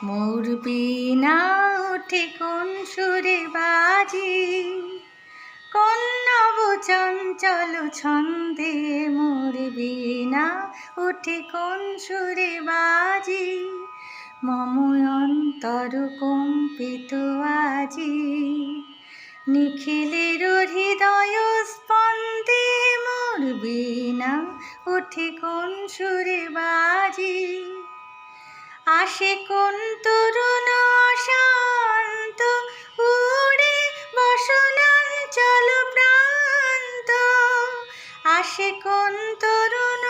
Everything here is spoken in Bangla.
মোর বীণা ওঠে কোন সুরে বাজি, কোন নব চঞ্চল ছন্দে। মোর বীণা ওঠে কোন সুরে বাজি, মম অন্তর কম্পিত আজি। নিখিলের হৃদয় স্পন্দে মোর বীণা ওঠে কোন সুরে বাজি। আসে কোন তরুণ অশান্ত, উড়ে বসনাঞ্চল প্রান্ত। আসে কোন তরুণ